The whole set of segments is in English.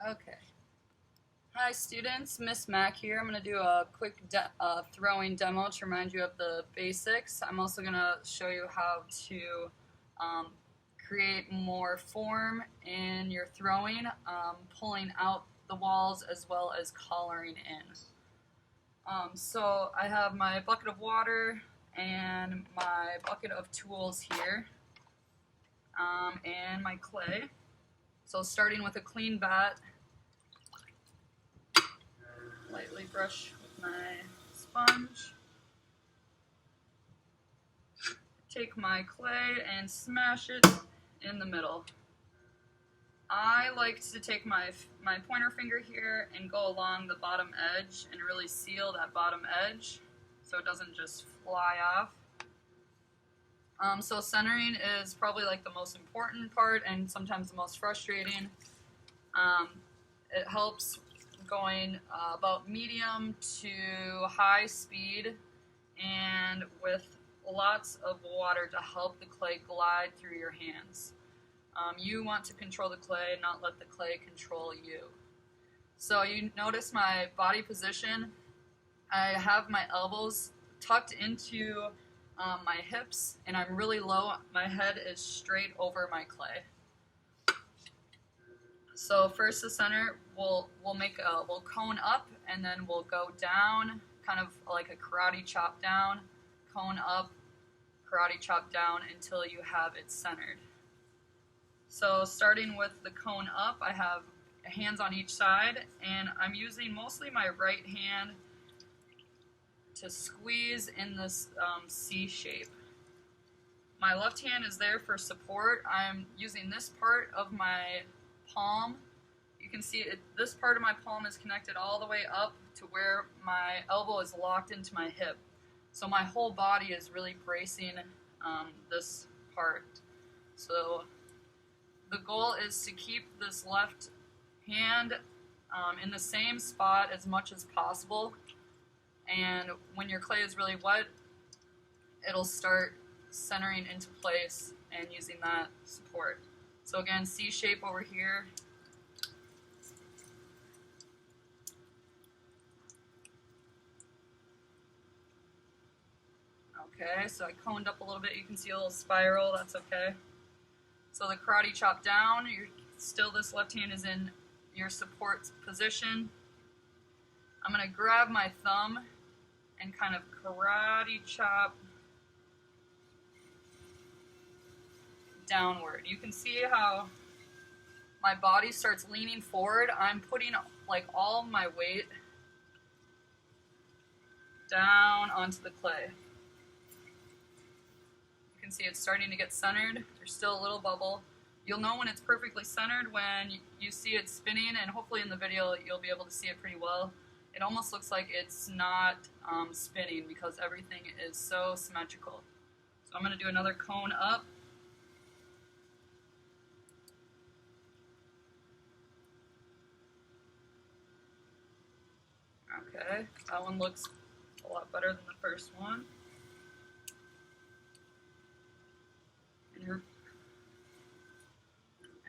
Okay. Hi students, Miss Mack here. I'm going to do a quick throwing demo to remind you of the basics. I'm also going to show you how to um, create more form in your throwing, pulling out the walls as well as collaring in. So I have my bucket of water and my bucket of tools here, and my clay. So starting with a clean bat, lightly brush with my sponge. Take my clay and smash it in the middle. I like to take my pointer finger here and go along the bottom edge and really seal that bottom edge so it doesn't just fly off. So centering is probably like the most important part and sometimes the most frustrating. It helps going about medium to high speed and with lots of water to help the clay glide through your hands. You want to control the clay, not let the clay control you. So you notice my body position. I have my elbows tucked into my hips and I'm really low. My head is straight over my clay. So first the center, we'll cone up and then we'll go down, kind of like a karate chop down, cone up, karate chop down until you have it centered. So starting with the cone up, I have hands on each side and I'm using mostly my right hand to squeeze in this C shape. My left hand is there for support. I'm using this part of my palm. You can see this part of my palm is connected all the way up to where my elbow is locked into my hip. So my whole body is really bracing this part. So the goal is to keep this left hand in the same spot as much as possible. And when your clay is really wet, it'll start centering into place and using that support. So again, C shape over here. Okay, so I coned up a little bit. You can see a little spiral, that's okay. So the karate chop down, still this left hand is in your support position. I'm going to grab my thumb and kind of karate chop downward. You can see how my body starts leaning forward. I'm putting like all my weight down onto the clay. You can see it's starting to get centered. There's still a little bubble. You'll know when it's perfectly centered when you see it spinning, and hopefully in the video you'll be able to see it pretty well. It almost looks like it's not spinning because everything is so symmetrical. So I'm going to do another cone up. Okay, that one looks a lot better than the first one.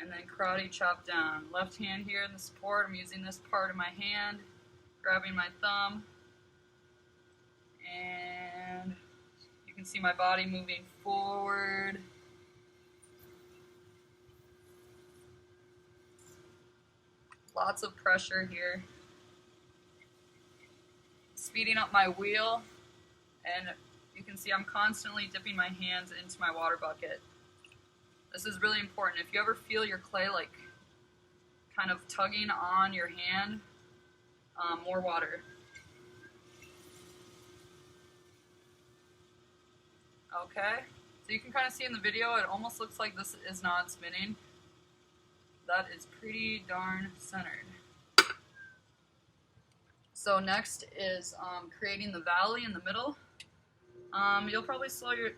And then karate chop down. Left hand here in the support, I'm using this part of my hand, grabbing my thumb, and you can see my body moving forward. Lots of pressure here. Speeding up my wheel, and you can see I'm constantly dipping my hands into my water bucket. This is really important. If you ever feel your clay like kind of tugging on your hand, more water. Okay, so you can kind of see in the video it almost looks like this is not spinning. That is pretty darn centered. So next is creating the valley in the middle. You'll probably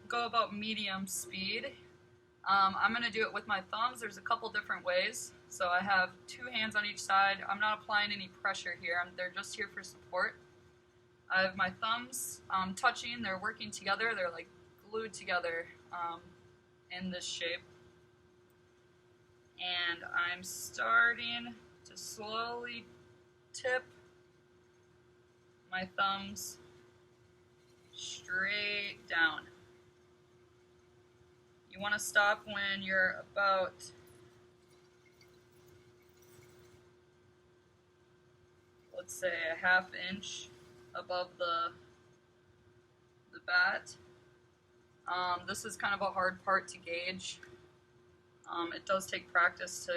go about medium speed. I'm going to do it with my thumbs. There's a couple different ways. So I have two hands on each side. I'm not applying any pressure here. They're just here for support. I have my thumbs touching. They're working together. They're like glued together in this shape. And I'm starting to slowly tip my thumbs straight down. You want to stop when you're about let's say a ½ inch above the bat. This is kind of a hard part to gauge. It does take practice to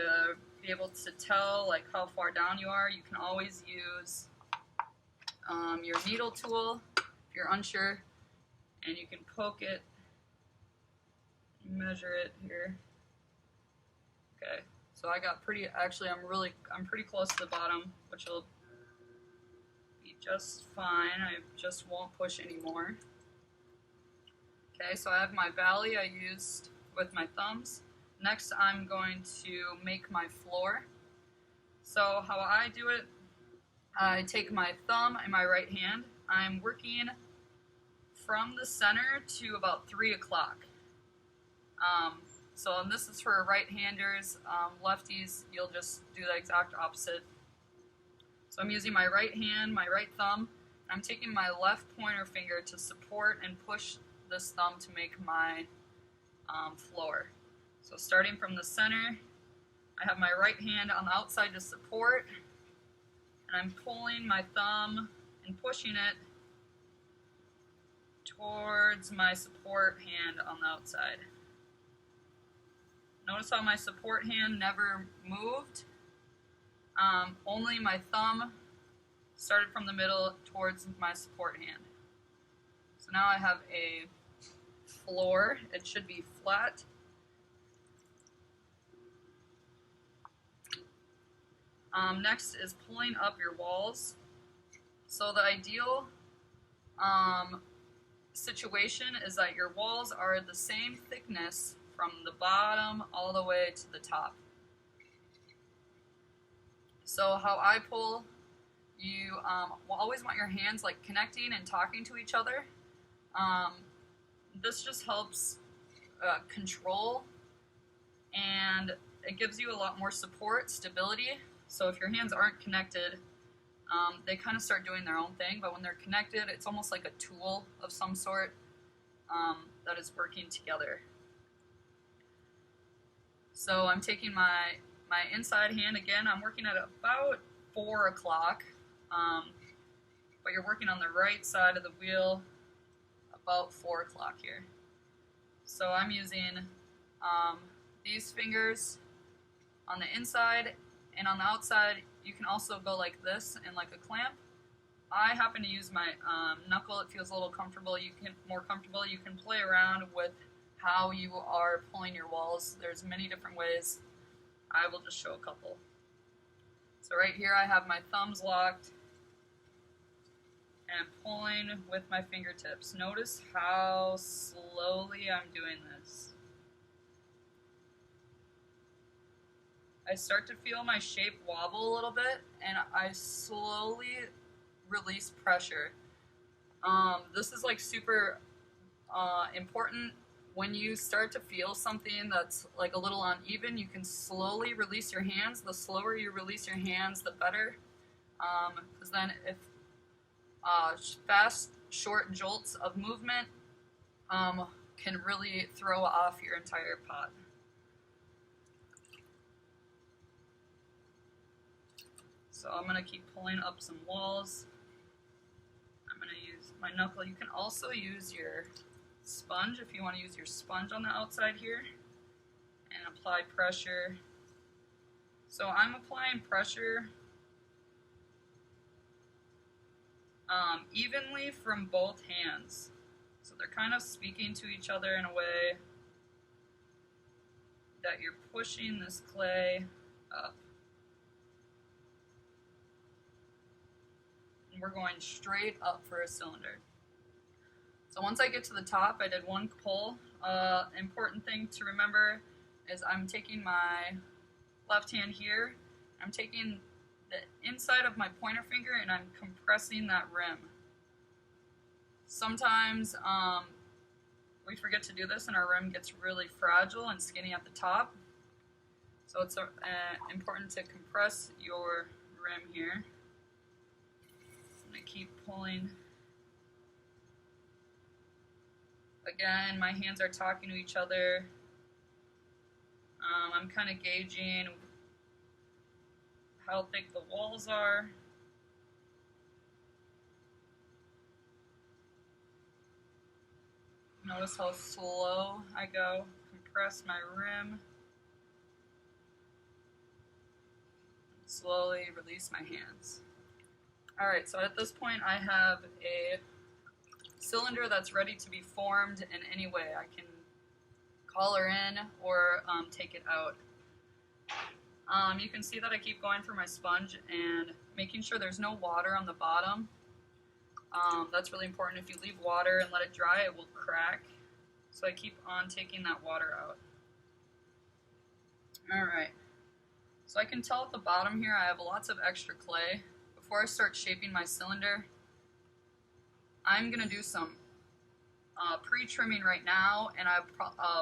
be able to tell like how far down you are. You can always use your needle tool if you're unsure, and you can poke it, measure it here. Okay, so I got pretty. Actually, I'm pretty close to the bottom, which will be just fine. I just won't push anymore. Okay, so I have my valley I used with my thumbs. Next, I'm going to make my floor. So how I do it, I take my thumb in my right hand. I'm working from the center to about 3 o'clock. So this is for right-handers. Lefties, you'll just do the exact opposite. So I'm using my right hand, my right thumb. And I'm taking my left pointer finger to support and push this thumb to make my floor. So starting from the center, I have my right hand on the outside to support, and I'm pulling my thumb and pushing it towards my support hand on the outside. Notice how my support hand never moved. Only my thumb started from the middle towards my support hand. So now I have a floor. It should be flat. Next is pulling up your walls. So the ideal situation is that your walls are the same thickness from the bottom all the way to the top. So how I pull, you will always want your hands like connecting and talking to each other. This just helps control, and it gives you a lot more support, stability. So if your hands aren't connected, they kind of start doing their own thing, but when they're connected, it's almost like a tool of some sort that is working together. So I'm taking my inside hand again. I'm working at about 4 o'clock, but you're working on the right side of the wheel about 4 o'clock here. So I'm using these fingers on the inside, and on the outside you can also go like this and like a clamp. I happen to use my knuckle. It feels a little comfortable. More comfortable. You can play around with how you are pulling your walls. There's many different ways. I will just show a couple. So right here I have my thumbs locked and I'm pulling with my fingertips. Notice how slowly I'm doing this. I start to feel my shape wobble a little bit, and I slowly release pressure. This is like super important. When you start to feel something that's like a little uneven, you can slowly release your hands. The slower you release your hands, the better. Because then if fast, short jolts of movement can really throw off your entire pot. So I'm going to keep pulling up some walls. I'm going to use my knuckle. You can also use your sponge if you want to use your sponge on the outside here and apply pressure. So I'm applying pressure evenly from both hands. So they're kind of speaking to each other in a way that you're pushing this clay up. And we're going straight up for a cylinder. So once I get to the top, I did one pull. Important thing to remember is I'm taking my left hand here, I'm taking the inside of my pointer finger and I'm compressing that rim. Sometimes we forget to do this and our rim gets really fragile and skinny at the top. So it's important to compress your rim here. I'm going to keep pulling. Again, my hands are talking to each other. I'm kind of gauging how thick the walls are. Notice how slow I go. Compress my rim. Slowly release my hands. Alright, so at this point I have a cylinder that's ready to be formed in any way. I can collar in or take it out. You can see that I keep going for my sponge and making sure there's no water on the bottom. That's really important. If you leave water and let it dry, it will crack. So I keep on taking that water out. Alright, so I can tell at the bottom here I have lots of extra clay. Before I start shaping my cylinder, I'm going to do some pre-trimming right now, and I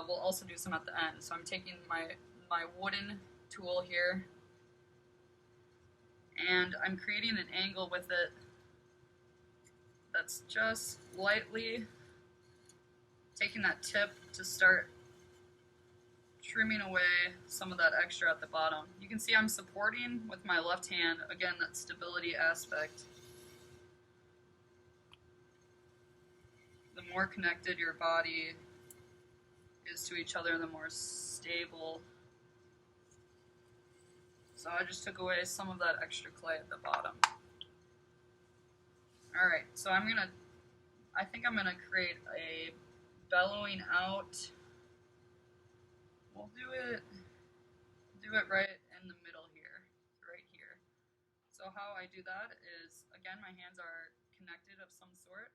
will also do some at the end. So I'm taking my wooden tool here, and I'm creating an angle with it that's just lightly taking that tip to start trimming away some of that extra at the bottom. You can see I'm supporting with my left hand, again, that stability aspect. The more connected your body is to each other, the more stable. So I just took away some of that extra clay at the bottom. Alright, so I think I'm gonna create a bellowing out. We'll do it right in the middle here, right here. So how I do that is, again, my hands are connected of some sort.